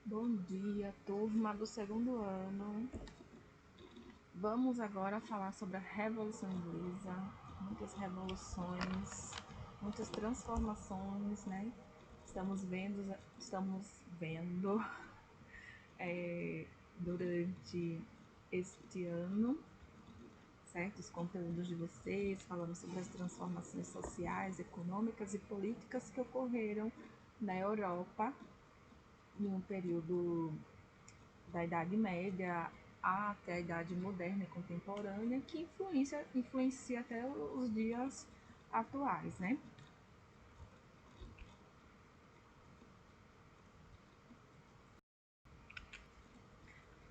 Bom dia, turma do segundo ano. Vamos agora falar sobre a Revolução Inglesa. Muitas revoluções, muitas transformações, né? Estamos vendo durante este ano, certo? Os conteúdos de vocês, falando sobre as transformações sociais, econômicas e políticas que ocorreram na Europa em um período da Idade Média até a Idade Moderna e Contemporânea, que influencia até os dias atuais, né?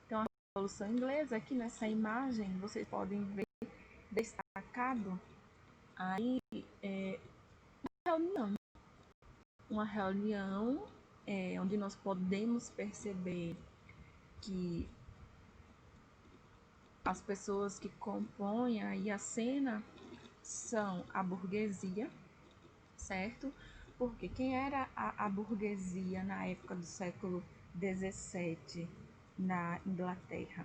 Então, a Revolução Inglesa, aqui nessa imagem, vocês podem ver destacado aí uma reunião onde nós podemos perceber que as pessoas que compõem aí a cena são a burguesia, certo? Porque quem era a burguesia na época do século XVII na Inglaterra?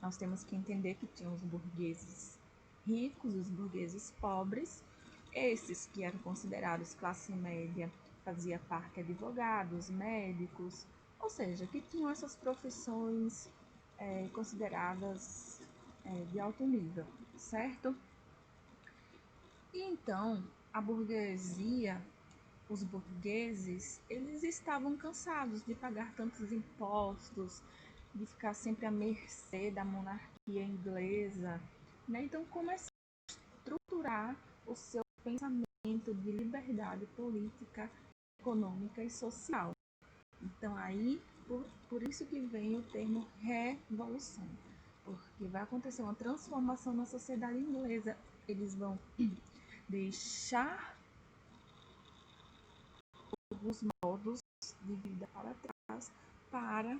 Nós temos que entender que tinham os burgueses ricos, os burgueses pobres, esses que eram considerados classe média, fazia parte advogados, médicos, ou seja, que tinham essas profissões consideradas de alto nível, certo? E então, a burguesia, os burgueses, eles estavam cansados de pagar tantos impostos, de ficar sempre à mercê da monarquia inglesa, né? Então começaram a estruturar o seu pensamento de liberdade política, econômica e social. Então aí, por isso que vem o termo revolução, porque vai acontecer uma transformação na sociedade inglesa. Eles vão deixar os modos de vida para trás para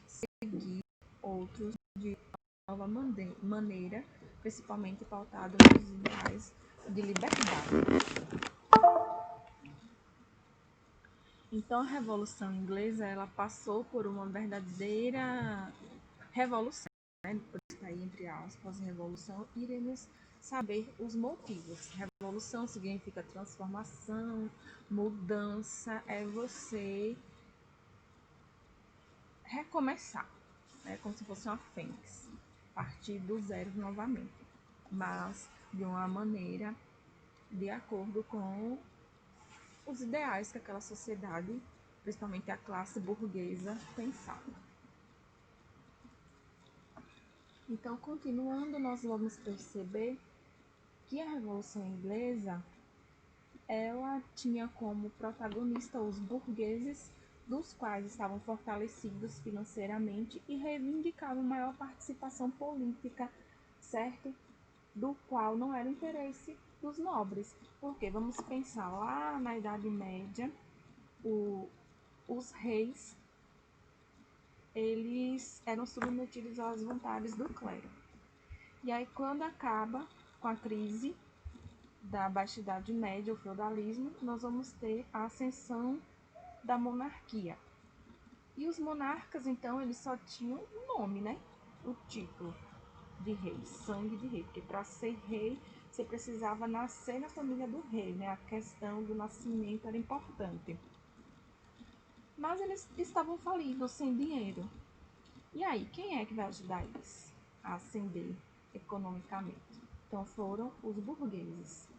seguir outros de nova maneira, principalmente pautado nos ideais de liberdade. Então, a Revolução Inglesa ela passou por uma verdadeira revolução, né? Por estar aí entre aspas, revolução, iremos saber os motivos. Revolução significa transformação, mudança, é você recomeçar, né? Como se fosse uma fênix, partir do zero novamente, mas de uma maneira de acordo com os ideais que aquela sociedade, principalmente a classe burguesa, pensava. Então, continuando, nós vamos perceber que a Revolução Inglesa ela tinha como protagonista os burgueses, dos quais estavam fortalecidos financeiramente e reivindicavam maior participação política, certo? Do qual não era o interesse dos nobres. Porque vamos pensar lá na Idade Média, os reis eles eram submetidos às vontades do clero. E aí, quando acaba com a crise da Baixa Idade Média, o feudalismo, nós vamos ter a ascensão da monarquia. E os monarcas, então, eles só tinham o nome, né? O título de rei, sangue de rei, porque para ser rei você precisava nascer na família do rei, né? A questão do nascimento era importante. Mas eles estavam falidos, sem dinheiro. E aí, quem é que vai ajudar eles a ascender economicamente? Então foram os burgueses.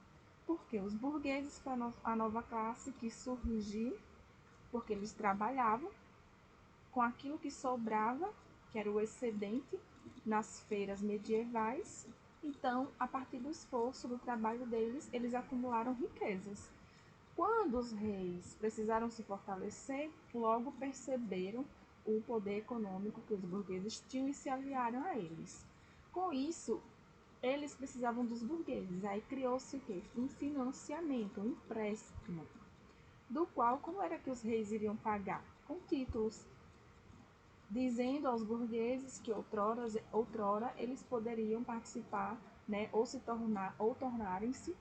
Porque os burgueses foi a nova classe que surgiu porque eles trabalhavam com aquilo que sobrava, que era o excedente, nas feiras medievais. Então, a partir do esforço, do trabalho deles, eles acumularam riquezas. Quando os reis precisaram se fortalecer, logo perceberam o poder econômico que os burgueses tinham e se aliaram a eles. Com isso, eles precisavam dos burgueses. Aí criou-se o quê? Um financiamento, um empréstimo, do qual como era que os reis iriam pagar? Com títulos, dizendo aos burgueses que outrora eles poderiam participar, né, ou tornarem-se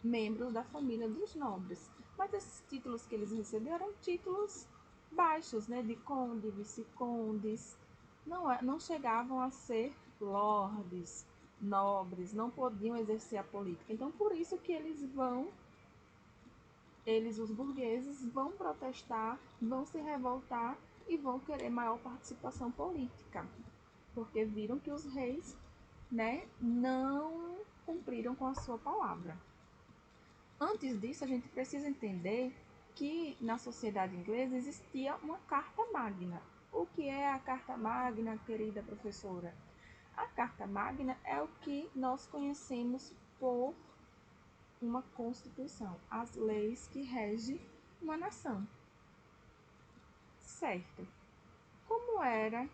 membros da família dos nobres. Mas esses títulos que eles receberam eram títulos baixos, né, de conde, vice-condes, não chegavam a ser lordes, nobres, não podiam exercer a política. Então, por isso que os burgueses, vão protestar, vão se revoltar e vão querer maior participação política, porque viram que os reis, né, não cumpriram com a sua palavra. Antes disso, a gente precisa entender que na sociedade inglesa existia uma Carta Magna. O que é a Carta Magna, querida professora? A Carta Magna é o que nós conhecemos por uma Constituição, as leis que regem uma nação. Certo. Como era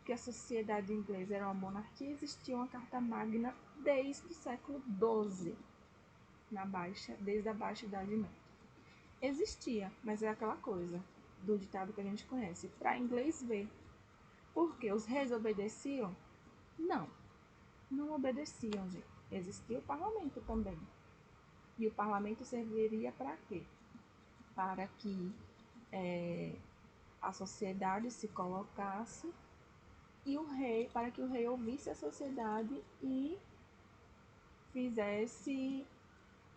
que a sociedade inglesa era uma monarquia, existia uma Carta Magna desde o século XII, desde a Baixa Idade Média. Existia, mas é aquela coisa do ditado que a gente conhece, para inglês ver. Porque os reis obedeciam? Não, não obedeciam, gente. Existia o parlamento também. E o parlamento serviria para quê? Para que a sociedade se colocasse para que o rei ouvisse a sociedade e fizesse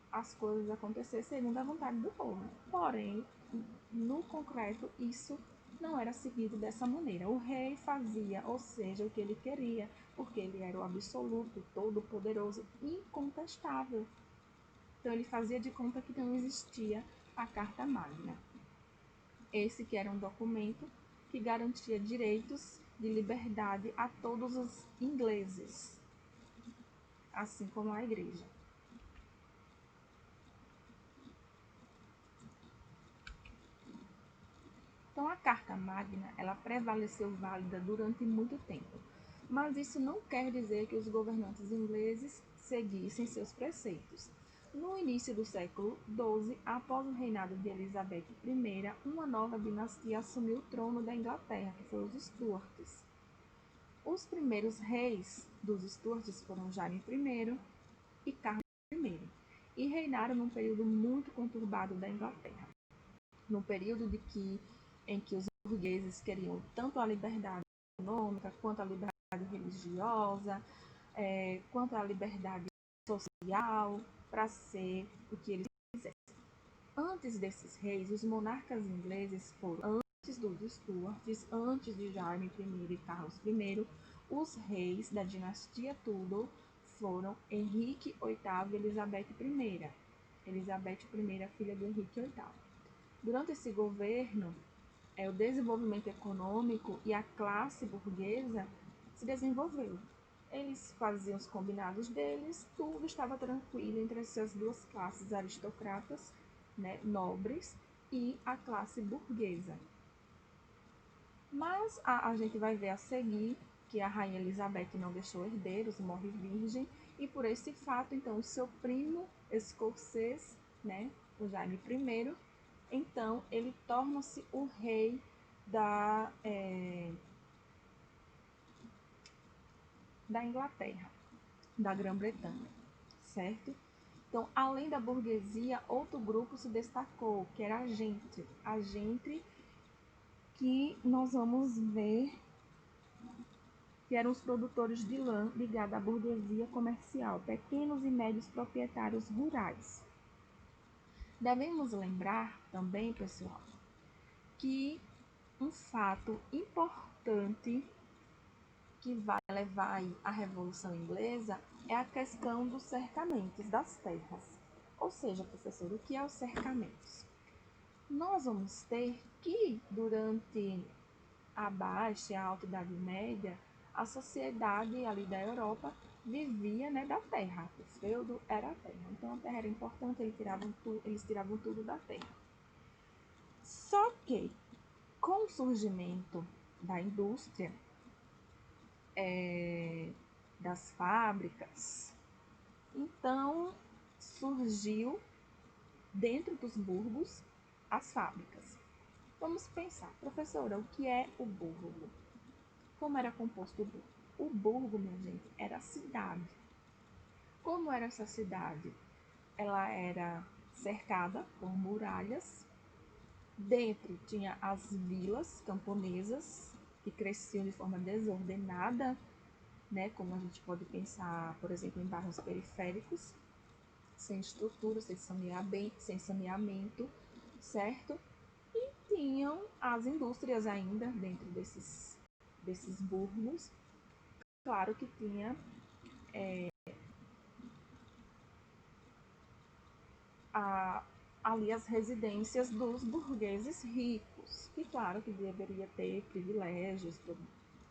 as coisas acontecer segundo a vontade do povo. Porém, no concreto, isso não era seguido dessa maneira. O rei fazia, ou seja, o que ele queria, porque ele era o absoluto, todo-poderoso, incontestável. Então, ele fazia de conta que não existia a Carta Magna. Esse que era um documento que garantia direitos de liberdade a todos os ingleses, assim como a igreja. Então, a Carta Magna, ela prevaleceu válida durante muito tempo, mas isso não quer dizer que os governantes ingleses seguissem seus preceitos. No início do século XII, após o reinado de Elizabeth I, uma nova dinastia assumiu o trono da Inglaterra, que foi os Stuarts. Os primeiros reis dos Stuarts foram Jaime I e Carlos I, e reinaram num período muito conturbado da Inglaterra. No período em que os burgueses queriam tanto a liberdade econômica, quanto a liberdade religiosa, quanto a liberdade social, para ser o que eles quisessem. Antes desses reis, os monarcas ingleses foram, antes dos Stuarts, antes de Jaime I e Carlos I, os reis da dinastia Tudor foram Henrique VIII e Elizabeth I. Elizabeth I, filha do Henrique VIII. Durante esse governo, o desenvolvimento econômico e a classe burguesa se desenvolveu. Eles faziam os combinados deles, tudo estava tranquilo entre essas duas classes aristocratas, né, nobres, e a classe burguesa. Mas a gente vai ver a seguir que a rainha Elizabeth não deixou herdeiros, morre virgem, e por esse fato, então, o seu primo escocês, né, o Jaime I, então ele torna-se o rei da Inglaterra, da Grã-Bretanha, certo? Então, além da burguesia, outro grupo se destacou, que era a gente que nós vamos ver que eram os produtores de lã ligados à burguesia comercial, pequenos e médios proprietários rurais. Devemos lembrar também, pessoal, que um fato importante que vai levar à Revolução Inglesa é a questão dos cercamentos das terras. Ou seja, professor, o que é os cercamentos? Nós vamos ter que, durante a Baixa e a Alta Idade Média, a sociedade ali da Europa vivia, né, da terra. O feudo era a terra. Então, a terra era importante, eles tiravam tudo da terra. Só que, com o surgimento da indústria, das fábricas, então surgiu dentro dos burgos as fábricas. Vamos pensar, professora, o que é o burgo? Como era composto o burgo? O burgo, minha gente, era a cidade. Como era essa cidade? Ela era cercada por muralhas Dentro tinha as vilas camponesas, que cresciam de forma desordenada, né? Como a gente pode pensar, por exemplo, em bairros periféricos, sem estrutura, sem saneamento, certo? E tinham as indústrias ainda dentro desses burgos. Claro que tinha ali as residências dos burgueses ricos, que claro que deveria ter privilégios,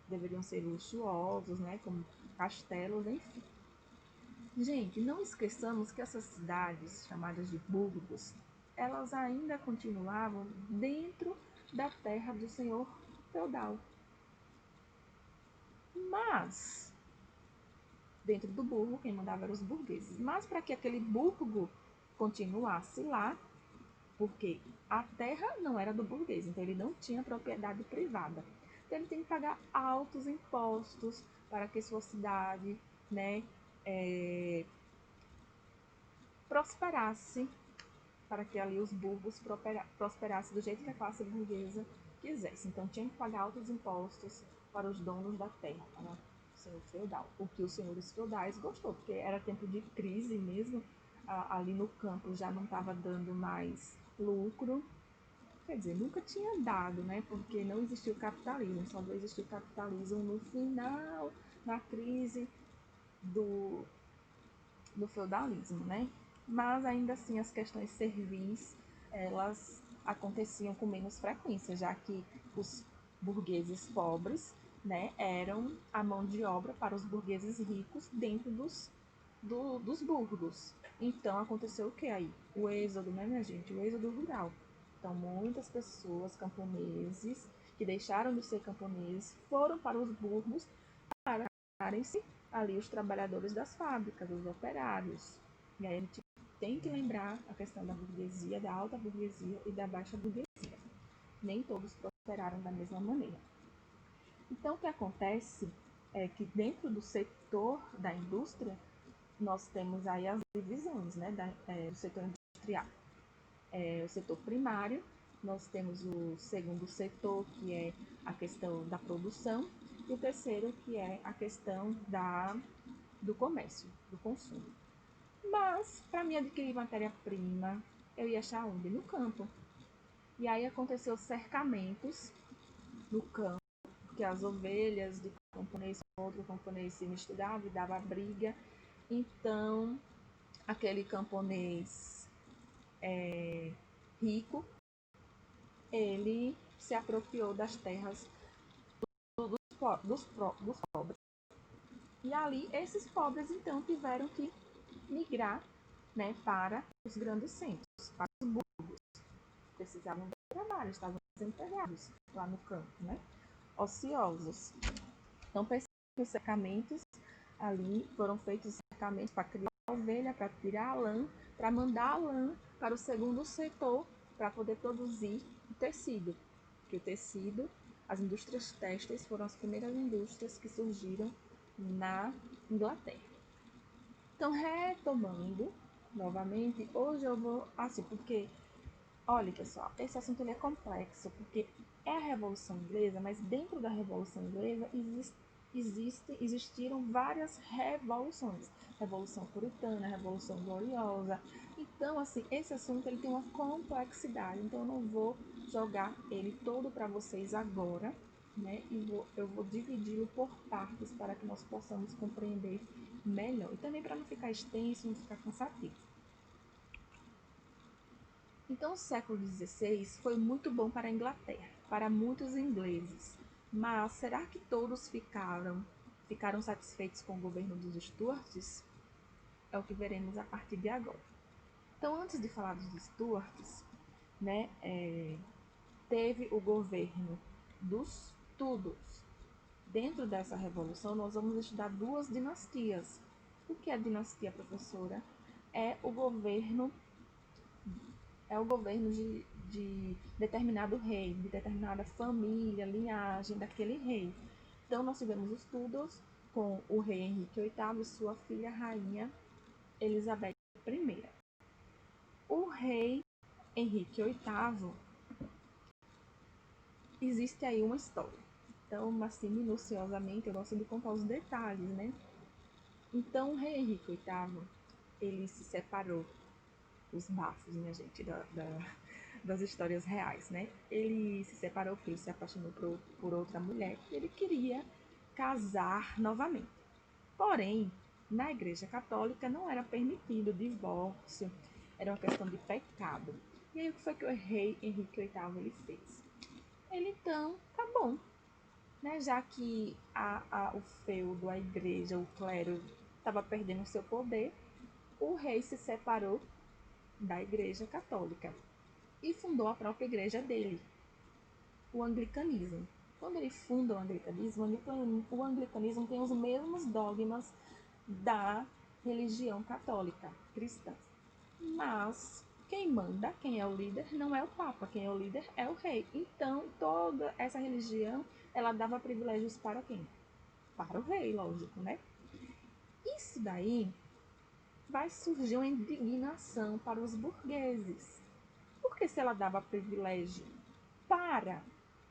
deveriam ser luxuosos, né, como castelos, enfim. Gente, não esqueçamos que essas cidades chamadas de burgos, elas ainda continuavam dentro da terra do senhor feudal. Mas, dentro do burgo, quem mandava eram os burgueses. Mas para que aquele burgo continuasse lá, porque a terra não era do burguês, então ele não tinha propriedade privada. Então ele tem que pagar altos impostos para que sua cidade, né, prosperasse, para que ali os burgos prosperassem do jeito que a classe burguesa quisesse. Então tinha que pagar altos impostos para os donos da terra, para o senhor feudal. O que os senhores feudais gostou, porque era tempo de crise mesmo, ali no campo já não estava dando mais lucro. Quer dizer, nunca tinha dado, né? Porque não existiu capitalismo, só existiu capitalismo no final, na crise do feudalismo, né? Mas ainda assim as questões servis, elas aconteciam com menos frequência, já que os burgueses pobres, né, eram a mão de obra para os burgueses ricos dentro dos burgos. Então aconteceu o que aí? O êxodo, né, minha gente? O êxodo rural. Então muitas pessoas, camponeses, que deixaram de ser camponeses, foram para os burgos para tornarem-se ali os trabalhadores das fábricas, os operários. E aí a gente tem que lembrar a questão da burguesia, da alta burguesia e da baixa burguesia. Nem todos prosperaram da mesma maneira. Então o que acontece é que dentro do setor da indústria, nós temos aí as divisões, né, do setor industrial. O setor primário, nós temos o segundo setor, que é a questão da produção, e o terceiro, que é a questão do comércio, do consumo. Mas, para mim adquirir matéria-prima, eu ia achar onde? No campo. E aí aconteceu cercamentos no campo, porque as ovelhas de camponês com outro camponês se misturavam e dava briga. Então, aquele camponês rico, ele se apropriou das terras dos pobres. E ali, esses pobres, então, tiveram que migrar, né, para os grandes centros, para os burgos. Precisavam de trabalho, estavam desempregados lá no campo, né, ociosos. Então, os cercamentos ali foram feitos cercamentos para criar a ovelha, para tirar a lã, para mandar a lã para o segundo setor, para poder produzir o tecido. Porque o tecido, as indústrias têxteis foram as primeiras indústrias que surgiram na Inglaterra. Então, retomando novamente, hoje eu vou assim, porque, olha pessoal, esse assunto ele é complexo, porque é a Revolução Inglesa, mas dentro da Revolução Inglesa existiram várias revoluções. Revolução Puritana, Revolução Gloriosa. Então, assim, esse assunto ele tem uma complexidade, então eu não vou jogar ele todo para vocês agora, né? E eu vou dividi-lo por partes para que nós possamos compreender melhor. E também para não ficar extenso, não ficar cansativo. Então, o século XVI foi muito bom para a Inglaterra, para muitos ingleses. Mas será que todos ficaram satisfeitos com o governo dos Stuarts? É o que veremos a partir de agora. Então, antes de falar dos Stuarts, né, teve o governo dos Tudors. Dentro dessa revolução, nós vamos estudar duas dinastias. O que é dinastia, professora? É o governo de determinado rei, de determinada família, linhagem daquele rei. Então, nós tivemos os Tudors com o rei Henrique VIII e sua filha, rainha Elizabeth I. O rei Henrique VIII, existe aí uma história. Então, assim, minuciosamente, eu gosto de contar os detalhes, né? Então, o rei Henrique VIII, ele se separou, os bafos, minha gente, das histórias reais, né? Ele se separou porque ele se apaixonou por outra mulher e ele queria casar novamente. Porém, na Igreja Católica não era permitido o divórcio, era uma questão de pecado. E aí o que foi que o rei Henrique VIII ele fez? Ele então, tá bom, né? Já que o feudo, a igreja, o clero estava perdendo seu poder, o rei se separou da Igreja Católica e fundou a própria igreja dele, o anglicanismo. Quando ele funda o anglicanismo tem os mesmos dogmas da religião católica cristã. Mas quem manda, quem é o líder, não é o Papa, quem é o líder é o rei. Então, toda essa religião, ela dava privilégios para quem? Para o rei, lógico, né? Isso daí vai surgir uma indignação para os burgueses. Porque se ela dava privilégio para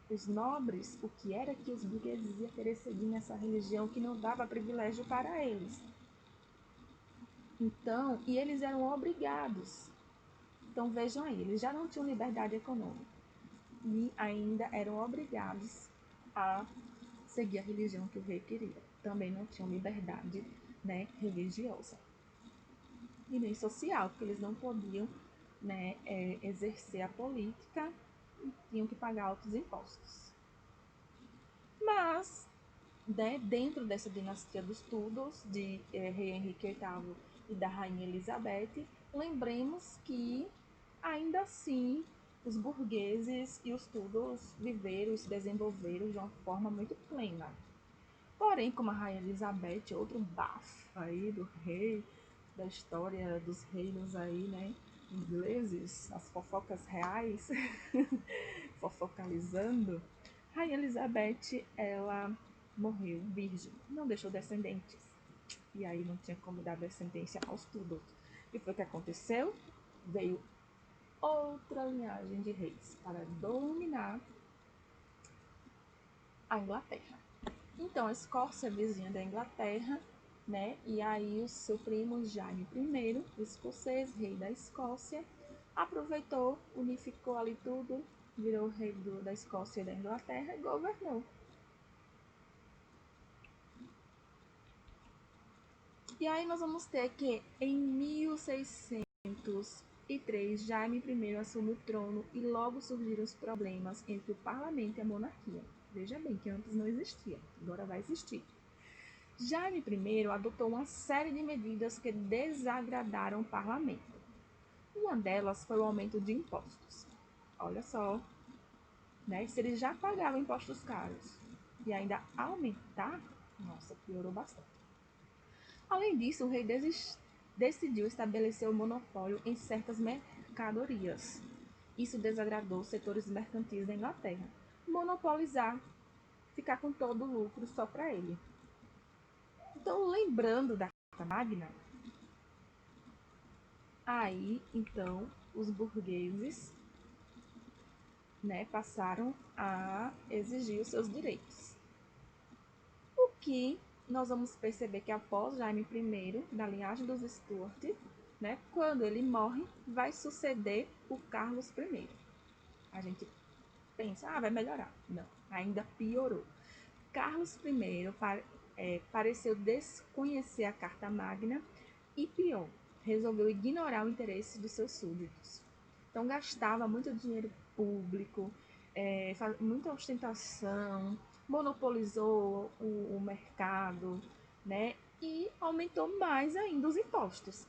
os nobres, o que era que os burgueses iam querer seguir nessa religião que não dava privilégio para eles? Então, e eles eram obrigados. Então vejam aí, eles já não tinham liberdade econômica e ainda eram obrigados a seguir a religião que o rei queria. Também não tinham liberdade, né, religiosa e nem social, porque eles não podiam, né, exercer a política e tinham que pagar altos impostos. Mas, né, dentro dessa dinastia dos Tudors, de rei Henrique VIII e da rainha Elizabeth, lembremos que, ainda assim, os burgueses e os Tudors viveram e se desenvolveram de uma forma muito plena. Porém, como a rainha Elizabeth, outro bafo aí do rei, da história dos reinos aí, né, ingleses, as fofocas reais, fofocalizando, rainha Elizabeth, ela morreu virgem, não deixou descendentes. E aí não tinha como dar descendência aos Tudors. E foi o que aconteceu? Veio outra linhagem de reis para dominar a Inglaterra. Então, a Escócia é vizinha da Inglaterra, né? E aí o seu primo Jaime I, o escocês, rei da Escócia, aproveitou, unificou ali tudo, virou rei da Escócia e da Inglaterra e governou. E aí nós vamos ter que em 1603 Jaime I assume o trono e logo surgiram os problemas entre o parlamento e a monarquia. Veja bem que antes não existia, agora vai existir. Jaime I adotou uma série de medidas que desagradaram o parlamento. Uma delas foi o aumento de impostos. Olha só, né? Se eles já pagavam impostos caros e ainda aumentar, nossa, piorou bastante. Além disso, o rei decidiu estabelecer o monopólio em certas mercadorias. Isso desagradou os setores mercantis da Inglaterra. Monopolizar, ficar com todo o lucro só para ele. Então, lembrando da Carta Magna, aí, então, os burgueses, né, passaram a exigir os seus direitos. O que nós vamos perceber que após Jaime I, da linhagem dos Stuart, né, quando ele morre, vai suceder o Carlos I. A gente pensa, vai melhorar. Não, ainda piorou. Carlos I pareceu desconhecer a Carta Magna e, pior, resolveu ignorar o interesse dos seus súditos. Então, gastava muito dinheiro público, muita ostentação, monopolizou o mercado, né? E aumentou mais ainda os impostos.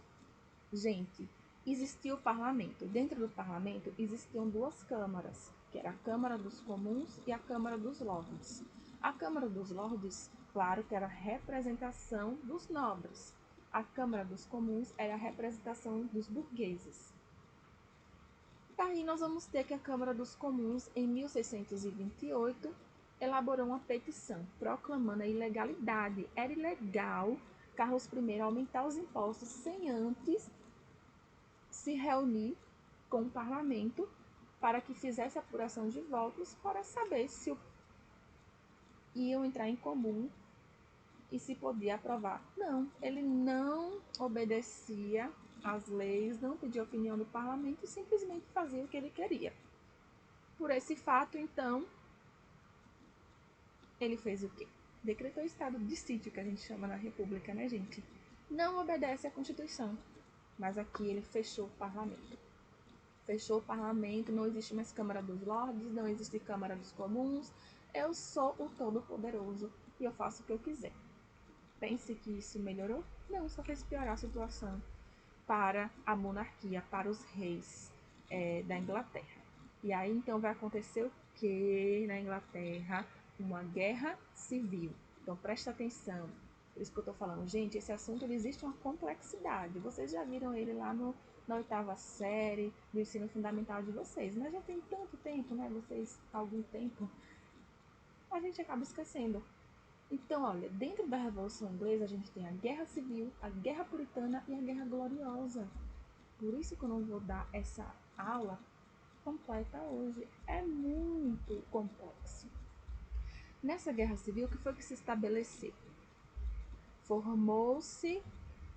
Gente, existia o parlamento. Dentro do parlamento existiam duas câmaras, que era a Câmara dos Comuns e a Câmara dos Lordes. A Câmara dos Lordes, claro que era a representação dos nobres. A Câmara dos Comuns era a representação dos burgueses. Daí nós vamos ter que a Câmara dos Comuns, em 1628, elaborou uma petição proclamando a ilegalidade. Era ilegal Carlos I aumentar os impostos sem antes se reunir com o parlamento para que fizesse apuração de votos para saber se iam entrar em comum e se podia aprovar. Não, ele não obedecia às leis, não pedia opinião do parlamento e simplesmente fazia o que ele queria. Por esse fato, então, ele fez o quê? Decretou estado de sítio, que a gente chama na República, né, gente? Não obedece à Constituição, mas aqui ele fechou o parlamento. Fechou o parlamento, não existe mais Câmara dos Lordes, não existe Câmara dos Comuns. Eu sou o Todo-Poderoso e eu faço o que eu quiser. Pense que isso melhorou? Não, só fez piorar a situação para a monarquia, para os reis da Inglaterra. E aí então vai acontecer o que na Inglaterra? Uma guerra civil. Então presta atenção. Por isso que eu estou falando, gente, esse assunto ele existe uma complexidade. Vocês já viram ele lá na 8ª série do ensino fundamental de vocês, mas já tem tanto tempo, né? Vocês, há algum tempo, a gente acaba esquecendo. Então, olha, dentro da Revolução Inglesa a gente tem a Guerra Civil, a Guerra Puritana e a Guerra Gloriosa. Por isso que eu não vou dar essa aula completa hoje. É muito complexo. Nessa Guerra Civil, o que foi que se estabeleceu? Formou-se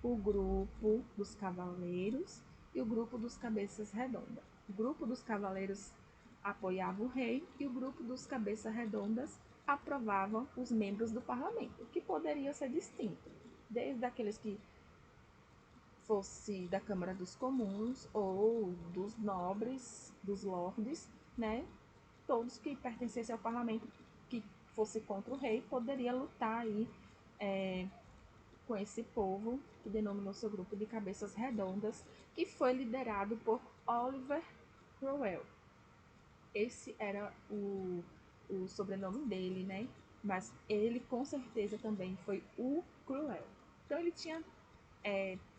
o grupo dos cavaleiros e o grupo dos cabeças redondas. O grupo dos cavaleiros apoiava o rei e o grupo dos cabeças redondas aprovavam os membros do parlamento, que poderia ser distinto, desde aqueles que fosse da Câmara dos Comuns ou dos nobres, dos lordes, né? Todos que pertencessem ao parlamento que fosse contra o rei poderia lutar aí com esse povo que denominou seu grupo de cabeças redondas, que foi liderado por Oliver Cromwell. Esse era o sobrenome dele, né? Mas ele com certeza também foi o Cruel. Então ele tinha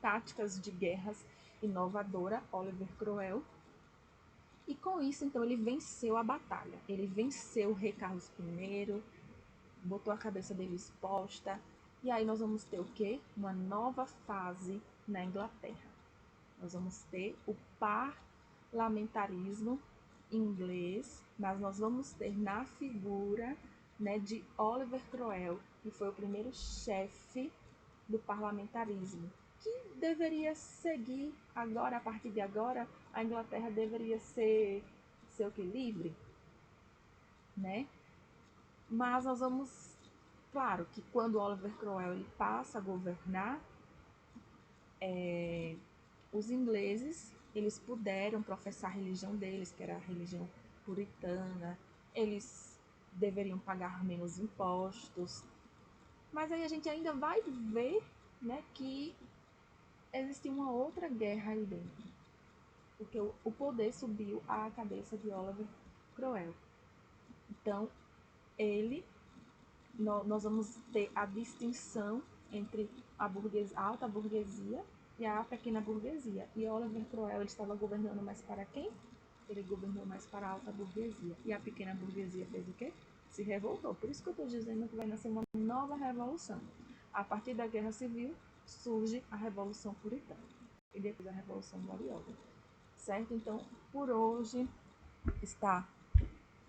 táticas de guerras inovadora, Oliver Cromwell. E com isso, então, ele venceu a batalha. Ele venceu o rei Carlos I, botou a cabeça dele exposta. E aí nós vamos ter o quê? Uma nova fase na Inglaterra. Nós vamos ter o parlamentarismo inglês, mas nós vamos ter na figura, né, de Oliver Cromwell, que foi o primeiro chefe do parlamentarismo, que deveria seguir agora, a partir de agora, a Inglaterra deveria ser o que? Livre, né? Mas nós vamos, claro, que quando Oliver Cromwell ele passa a governar, os ingleses, eles puderam professar a religião deles, que era a religião puritana, eles deveriam pagar menos impostos, mas aí a gente ainda vai ver, né, que existe uma outra guerra aí dentro, porque o poder subiu à cabeça de Oliver Cromwell. Então, nós vamos ter a distinção entre a alta burguesia e a pequena burguesia. E Oliver Cromwell ele estava governando mais para quem? Ele governou mais para a alta burguesia. E a pequena burguesia fez o quê? Se revoltou. Por isso que eu estou dizendo que vai nascer uma nova revolução. A partir da Guerra Civil surge a Revolução Puritana e depois a Revolução Gloriosa. Certo? Então, por hoje está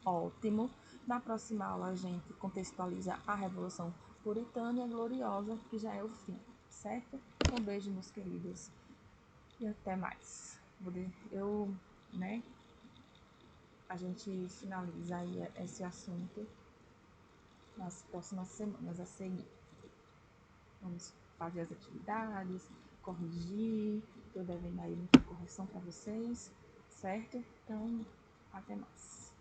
ótimo. Na próxima aula a gente contextualiza a Revolução Puritana e a Gloriosa, que já é o fim, certo? Um beijo, meus queridos, e até mais. A gente finaliza aí esse assunto nas próximas semanas a seguir. Vamos fazer as atividades, corrigir, estou devendo aí muita correção para vocês, certo? Então, até mais.